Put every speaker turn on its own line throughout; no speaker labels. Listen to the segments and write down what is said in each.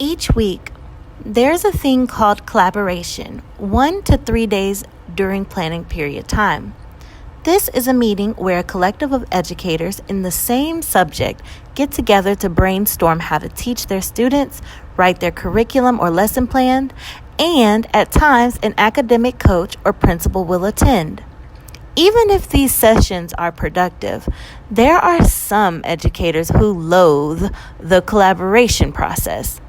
Each week, there's a thing called collaboration, 1 to 3 days during planning period time. This is a meeting where a collective of educators in the same subject get together to brainstorm how to teach their students, write their curriculum or lesson plan, and at times an academic coach or principal will attend. Even if these sessions are productive, there are some educators who loathe the collaboration process.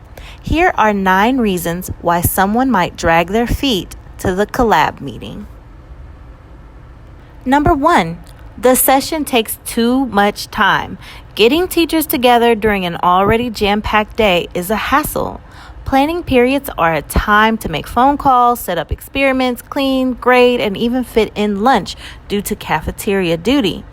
Here are 9 reasons why someone might drag their feet to the collab meeting. Number 1, the session takes too much time. Getting teachers together during an already jam-packed day is a hassle. Planning periods are a time to make phone calls, set up experiments, clean, grade, and even fit in lunch due to cafeteria duty.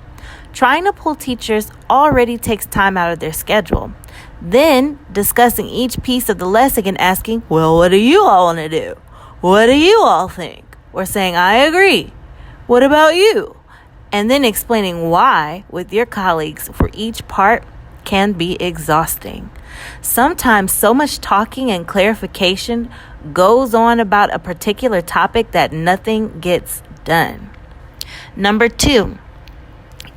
Trying to pull teachers already takes time out of their schedule. Then, discussing each piece of the lesson and asking, well, what do you all want to do? What do you all think? Or saying, I agree. What about you? And then explaining why with your colleagues for each part can be exhausting. Sometimes so much talking and clarification goes on about a particular topic that nothing gets done. Number 2,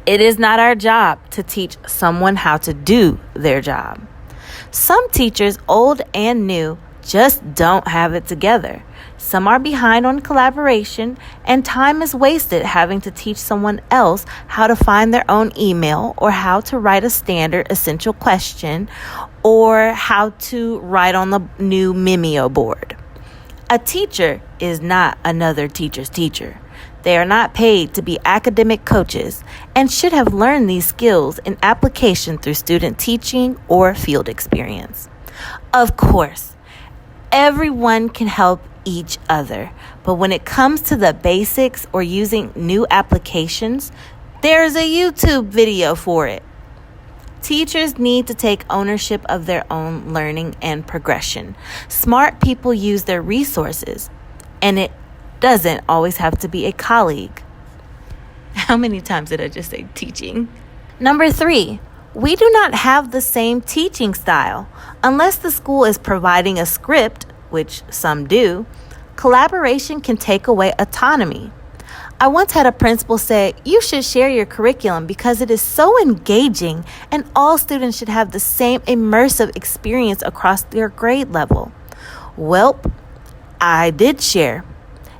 it is not our job to teach someone how to do their job. Some teachers, old and new, just don't have it together. Some are behind on collaboration, and time is wasted having to teach someone else how to find their own email or how to write a standard essential question or how to write on the new Mimeo board. A teacher is not another teacher's teacher. They are not paid to be academic coaches and should have learned these skills in application through student teaching or field experience. Of course, everyone can help each other, but when it comes to the basics or using new applications, there's a YouTube video for it. Teachers need to take ownership of their own learning and progression. Smart people use their resources, and it doesn't always have to be a colleague. How many times did I just say teaching? Number 3, we do not have the same teaching style. Unless the school is providing a script, which some do, collaboration can take away autonomy. I once had a principal say, you should share your curriculum because it is so engaging and all students should have the same immersive experience across their grade level. Welp, I did share.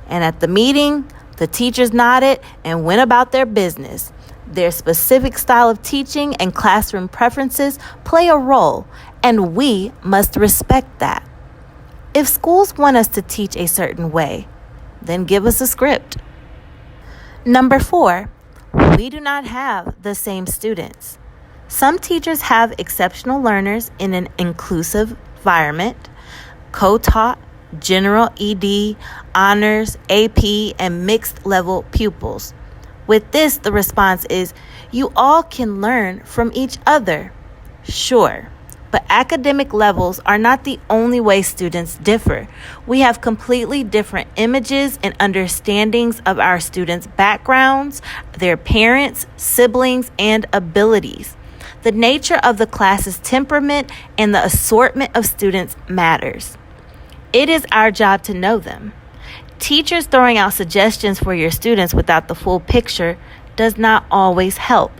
And at the meeting, the teachers nodded and went about their business. Their specific style of teaching and classroom preferences play a role, and we must respect that. If schools want us to teach a certain way, then give us a script. Number 4, we do not have the same students. Some teachers have exceptional learners in an inclusive environment, co-taught, general ED, honors, AP, and mixed level pupils. With this, the response is, you all can learn from each other. Sure. But academic levels are not the only way students differ. We have completely different images and understandings of our students' backgrounds, their parents, siblings, and abilities. The nature of the class's temperament and the assortment of students matters. It is our job to know them. Teachers throwing out suggestions for your students without the full picture does not always help.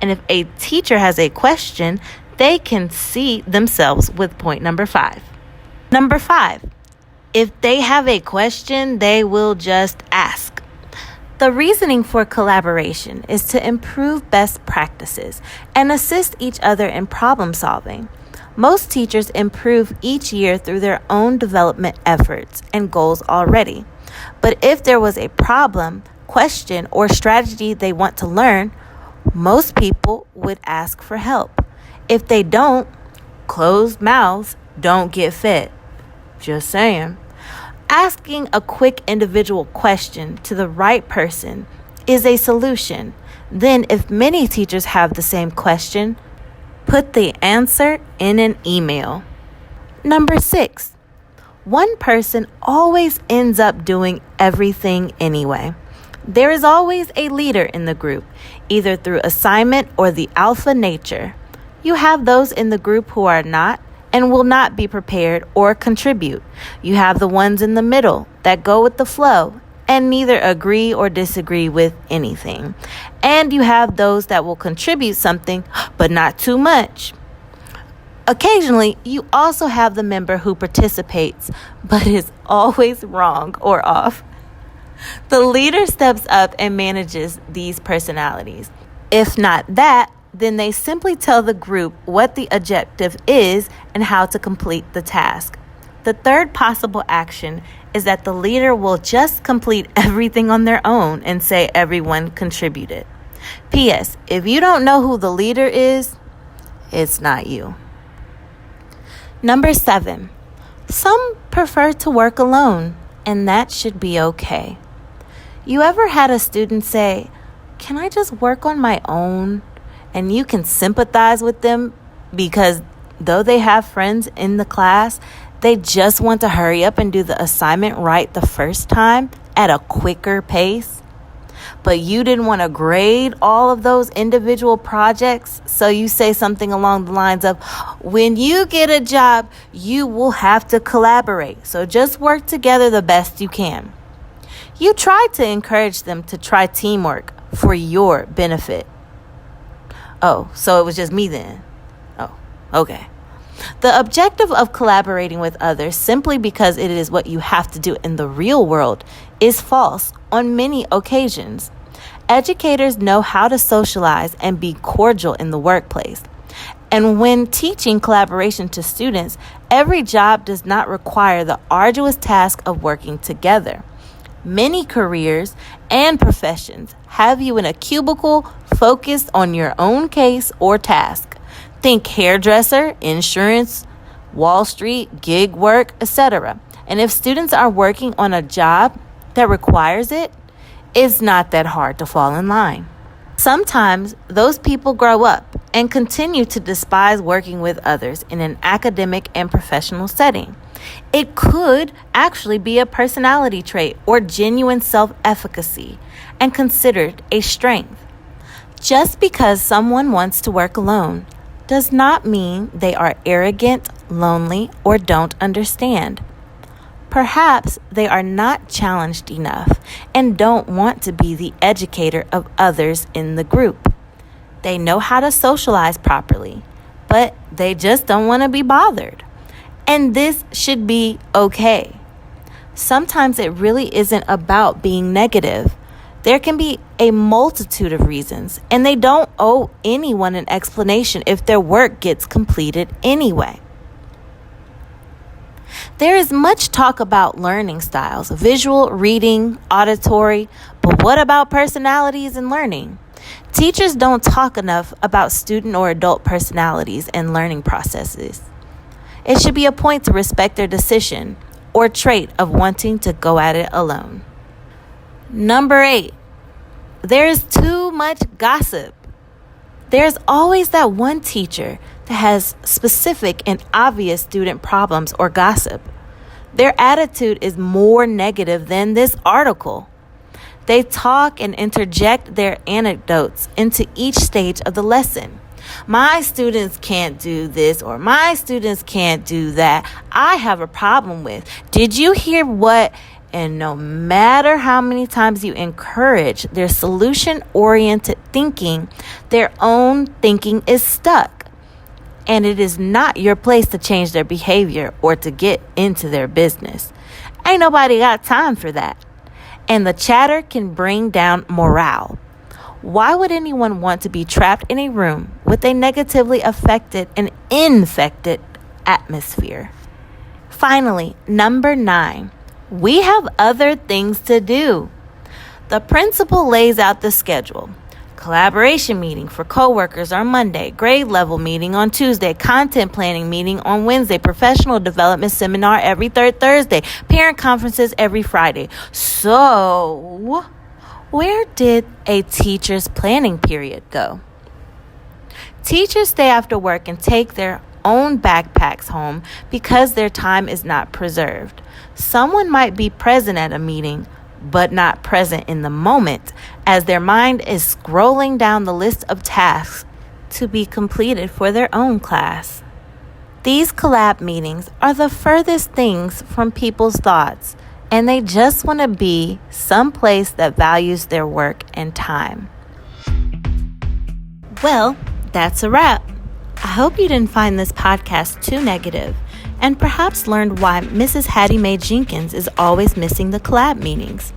And if a teacher has a question, they can see themselves with point number 5. Number 5, if they have a question, they will just ask. The reasoning for collaboration is to improve best practices and assist each other in problem solving. Most teachers improve each year through their own development efforts and goals already. But if there was a problem, question, or strategy they want to learn, most people would ask for help. If they don't, closed mouths don't get fed. Just saying. Asking a quick individual question to the right person is a solution. Then, if many teachers have the same question, put the answer in an email. Number 6, one person always ends up doing everything anyway. There is always a leader in the group, either through assignment or the alpha nature. You have those in the group who are not, and will not be prepared or contribute. You have the ones in the middle that go with the flow and neither agree or disagree with anything. And you have those that will contribute something, but not too much. Occasionally, you also have the member who participates, but is always wrong or off. The leader steps up and manages these personalities. If not that, then they simply tell the group what the objective is and how to complete the task. The third possible action is that the leader will just complete everything on their own and say everyone contributed. P.S. If you don't know who the leader is, it's not you. Number 7, some prefer to work alone, and that should be okay. You ever had a student say, "Can I just work on my own?" And you can sympathize with them because though they have friends in the class, they just want to hurry up and do the assignment right the first time at a quicker pace. But you didn't want to grade all of those individual projects, so you say something along the lines of, "When you get a job, you will have to collaborate, so just work together the best you can." You try to encourage them to try teamwork for your benefit. Oh, so it was just me then? Oh, okay. The objective of collaborating with others simply because it is what you have to do in the real world is false on many occasions. Educators know how to socialize and be cordial in the workplace. And when teaching collaboration to students, every job does not require the arduous task of working together. Many careers and professions have you in a cubicle focused on your own case or task. Think hairdresser, insurance, Wall Street, gig work, etc. And if students are working on a job that requires it, it's not that hard to fall in line. Sometimes those people grow up and continue to despise working with others in an academic and professional setting. It could actually be a personality trait or genuine self-efficacy and considered a strength. Just because someone wants to work alone does not mean they are arrogant, lonely, or don't understand. Perhaps they are not challenged enough and don't want to be the educator of others in the group. They know how to socialize properly, but they just don't want to be bothered. And this should be okay. Sometimes it really isn't about being negative. There can be a multitude of reasons, and they don't owe anyone an explanation if their work gets completed anyway. There is much talk about learning styles, visual, reading, auditory, but what about personalities and learning? Teachers don't talk enough about student or adult personalities and learning processes. It should be a point to respect their decision or trait of wanting to go at it alone. Number 8, there is too much gossip. There's always that one teacher that has specific and obvious student problems or gossip. Their attitude is more negative than this article. They talk and interject their anecdotes into each stage of the lesson. My students can't do this, or my students can't do that. I have a problem with. Did you hear what? And no matter how many times you encourage their solution-oriented thinking, their own thinking is stuck. And it is not your place to change their behavior or to get into their business. Ain't nobody got time for that. And the chatter can bring down morale. Why would anyone want to be trapped in a room with a negatively affected and infected atmosphere? Finally, number 9, we have other things to do. The principal lays out the schedule. Collaboration meeting for coworkers on Monday, grade level meeting on Tuesday, content planning meeting on Wednesday, professional development seminar every third Thursday, parent conferences every Friday. So, where did a teacher's planning period go? Teachers stay after work and take their own backpacks home because their time is not preserved. Someone might be present at a meeting, but not present in the moment, as their mind is scrolling down the list of tasks to be completed for their own class. These collab meetings are the furthest things from people's thoughts, and they just want to be someplace that values their work and time. Well, that's a wrap. I hope you didn't find this podcast too negative and perhaps learned why Mrs. Hattie Mae Jenkins is always missing the collab meetings.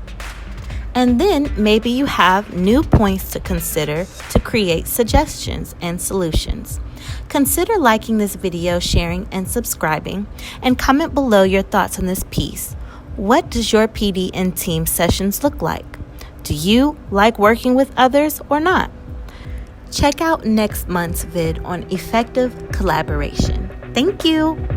And then maybe you have new points to consider to create suggestions and solutions. Consider liking this video, sharing, and subscribing, and comment below your thoughts on this piece. What does your PD and team sessions look like? Do you like working with others or not? Check out next month's vid on effective collaboration. Thank you.